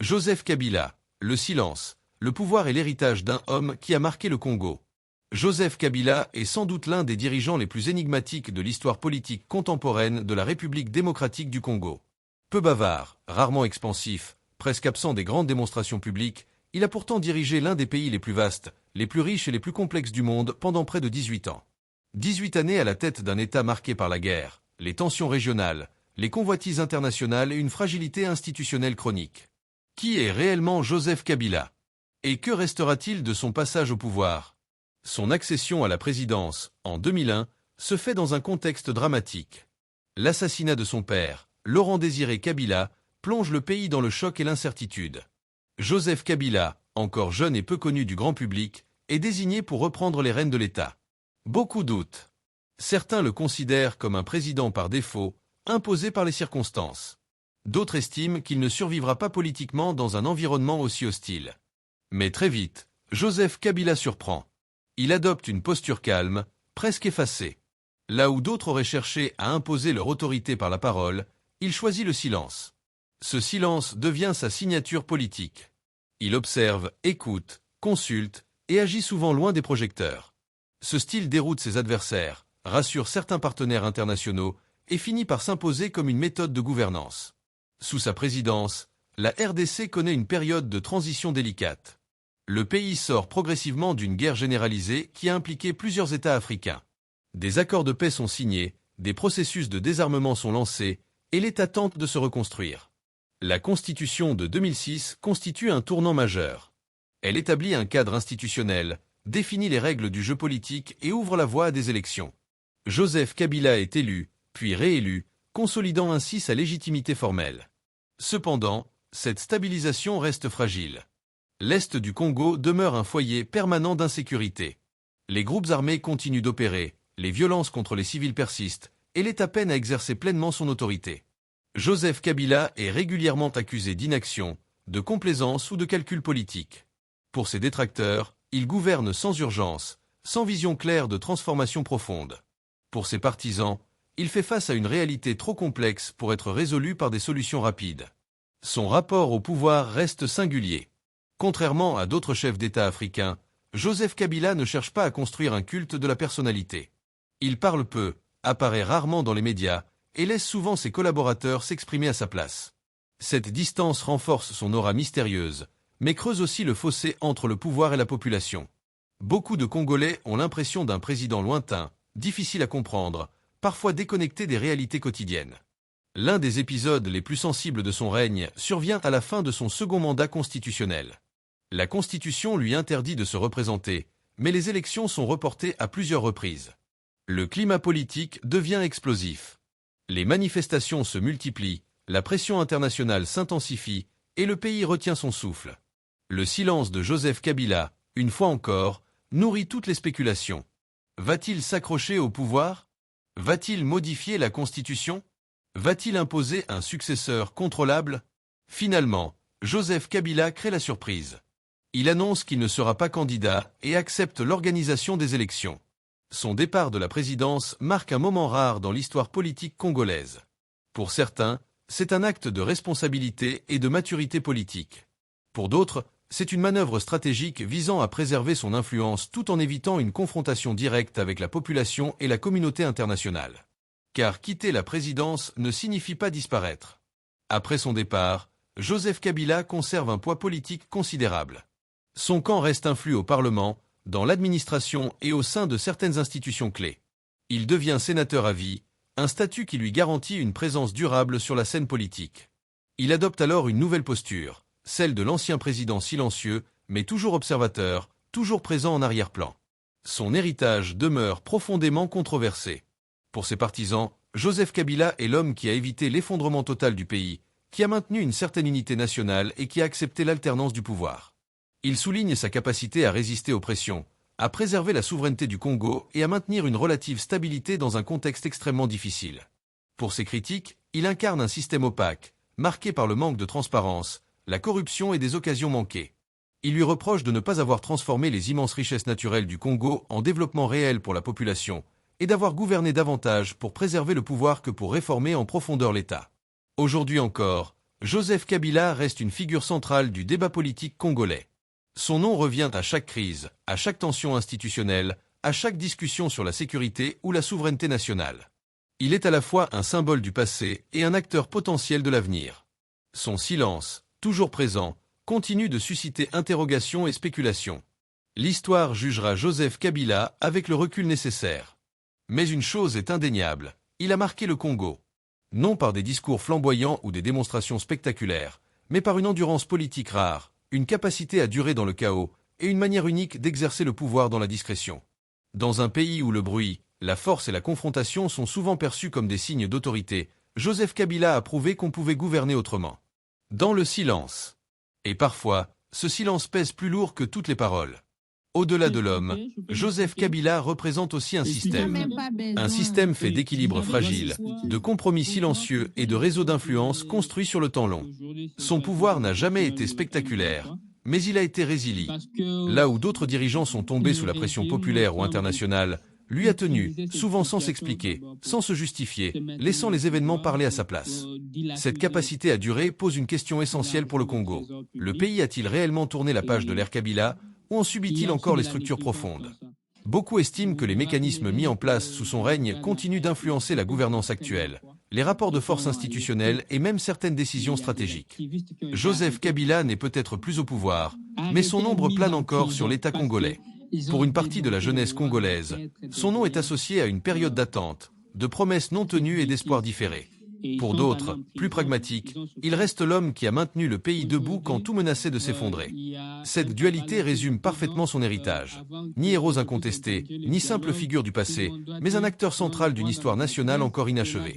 Joseph Kabila, le silence, le pouvoir et l'héritage d'un homme qui a marqué le Congo. Joseph Kabila est sans doute l'un des dirigeants les plus énigmatiques de l'histoire politique contemporaine de la République démocratique du Congo. Peu bavard, rarement expansif, presque absent des grandes démonstrations publiques, il a pourtant dirigé l'un des pays les plus vastes, les plus riches et les plus complexes du monde pendant près de 18 ans. 18 années à la tête d'un État marqué par la guerre, les tensions régionales, les convoitises internationales et une fragilité institutionnelle chronique. Qui est réellement Joseph Kabila? Et que restera-t-il de son passage au pouvoir? Son accession à la présidence, en 2001, se fait dans un contexte dramatique. L'assassinat de son père, Laurent-Désiré Kabila, plonge le pays dans le choc et l'incertitude. Joseph Kabila, encore jeune et peu connu du grand public, est désigné pour reprendre les rênes de l'État. Beaucoup doutent. Certains le considèrent comme un président par défaut, imposé par les circonstances. D'autres estiment qu'il ne survivra pas politiquement dans un environnement aussi hostile. Mais très vite, Joseph Kabila surprend. Il adopte une posture calme, presque effacée. Là où d'autres auraient cherché à imposer leur autorité par la parole, il choisit le silence. Ce silence devient sa signature politique. Il observe, écoute, consulte et agit souvent loin des projecteurs. Ce style déroute ses adversaires, rassure certains partenaires internationaux et finit par s'imposer comme une méthode de gouvernance. Sous sa présidence, la RDC connaît une période de transition délicate. Le pays sort progressivement d'une guerre généralisée qui a impliqué plusieurs États africains. Des accords de paix sont signés, des processus de désarmement sont lancés, et l'État tente de se reconstruire. La Constitution de 2006 constitue un tournant majeur. Elle établit un cadre institutionnel, définit les règles du jeu politique et ouvre la voie à des élections. Joseph Kabila est élu, puis réélu, consolidant ainsi sa légitimité formelle. Cependant, cette stabilisation reste fragile. L'Est du Congo demeure un foyer permanent d'insécurité. Les groupes armés continuent d'opérer, les violences contre les civils persistent, et l'État peine à exercer pleinement son autorité. Joseph Kabila est régulièrement accusé d'inaction, de complaisance ou de calcul politique. Pour ses détracteurs, il gouverne sans urgence, sans vision claire de transformation profonde. Pour ses partisans, il fait face à une réalité trop complexe pour être résolue par des solutions rapides. Son rapport au pouvoir reste singulier. Contrairement à d'autres chefs d'État africains, Joseph Kabila ne cherche pas à construire un culte de la personnalité. Il parle peu, apparaît rarement dans les médias, et laisse souvent ses collaborateurs s'exprimer à sa place. Cette distance renforce son aura mystérieuse, mais creuse aussi le fossé entre le pouvoir et la population. Beaucoup de Congolais ont l'impression d'un président lointain, difficile à comprendre, parfois déconnecté des réalités quotidiennes. L'un des épisodes les plus sensibles de son règne survient à la fin de son second mandat constitutionnel. La Constitution lui interdit de se représenter, mais les élections sont reportées à plusieurs reprises. Le climat politique devient explosif. Les manifestations se multiplient, la pression internationale s'intensifie et le pays retient son souffle. Le silence de Joseph Kabila, une fois encore, nourrit toutes les spéculations. Va-t-il s'accrocher au pouvoir? Va-t-il modifier la Constitution? Va-t-il imposer un successeur contrôlable? Finalement, Joseph Kabila crée la surprise. Il annonce qu'il ne sera pas candidat et accepte l'organisation des élections. Son départ de la présidence marque un moment rare dans l'histoire politique congolaise. Pour certains, c'est un acte de responsabilité et de maturité politique. Pour d'autres, c'est une manœuvre stratégique visant à préserver son influence tout en évitant une confrontation directe avec la population et la communauté internationale. Car quitter la présidence ne signifie pas disparaître. Après son départ, Joseph Kabila conserve un poids politique considérable. Son camp reste influent au Parlement, dans l'administration et au sein de certaines institutions clés. Il devient sénateur à vie, un statut qui lui garantit une présence durable sur la scène politique. Il adopte alors une nouvelle posture, celle de l'ancien président silencieux, mais toujours observateur, toujours présent en arrière-plan. Son héritage demeure profondément controversé. Pour ses partisans, Joseph Kabila est l'homme qui a évité l'effondrement total du pays, qui a maintenu une certaine unité nationale et qui a accepté l'alternance du pouvoir. Il souligne sa capacité à résister aux pressions, à préserver la souveraineté du Congo et à maintenir une relative stabilité dans un contexte extrêmement difficile. Pour ses critiques, il incarne un système opaque, marqué par le manque de transparence, la corruption et des occasions manquées. Il lui reproche de ne pas avoir transformé les immenses richesses naturelles du Congo en développement réel pour la population, et d'avoir gouverné davantage pour préserver le pouvoir que pour réformer en profondeur l'État. Aujourd'hui encore, Joseph Kabila reste une figure centrale du débat politique congolais. Son nom revient à chaque crise, à chaque tension institutionnelle, à chaque discussion sur la sécurité ou la souveraineté nationale. Il est à la fois un symbole du passé et un acteur potentiel de l'avenir. Son silence, toujours présent, continue de susciter interrogations et spéculations. L'histoire jugera Joseph Kabila avec le recul nécessaire. Mais une chose est indéniable, il a marqué le Congo. Non par des discours flamboyants ou des démonstrations spectaculaires, mais par une endurance politique rare, une capacité à durer dans le chaos et une manière unique d'exercer le pouvoir dans la discrétion. Dans un pays où le bruit, la force et la confrontation sont souvent perçus comme des signes d'autorité, Joseph Kabila a prouvé qu'on pouvait gouverner autrement. Dans le silence. Et parfois, ce silence pèse plus lourd que toutes les paroles. Au-delà de l'homme, Joseph Kabila représente aussi un système. Un système fait d'équilibres fragiles, de compromis silencieux et de réseaux d'influence construits sur le temps long. Son pouvoir n'a jamais été spectaculaire, mais il a été résilient. Là où d'autres dirigeants sont tombés sous la pression populaire ou internationale, lui a tenu, souvent sans s'expliquer, sans se justifier, laissant les événements parler à sa place. Cette capacité à durer pose une question essentielle pour le Congo. Le pays a-t-il réellement tourné la page de l'ère Kabila, ou en subit-il encore les structures profondes? Beaucoup estiment que les mécanismes mis en place sous son règne continuent d'influencer la gouvernance actuelle, les rapports de force institutionnels et même certaines décisions stratégiques. Joseph Kabila n'est peut-être plus au pouvoir, mais son ombre plane encore sur l'État congolais. Pour une partie de la jeunesse congolaise, son nom est associé à une période d'attente, de promesses non tenues et d'espoirs différés. Pour d'autres, plus pragmatiques, il reste l'homme qui a maintenu le pays debout quand tout menaçait de s'effondrer. Cette dualité résume parfaitement son héritage. Ni héros incontesté, ni simple figure du passé, mais un acteur central d'une histoire nationale encore inachevée.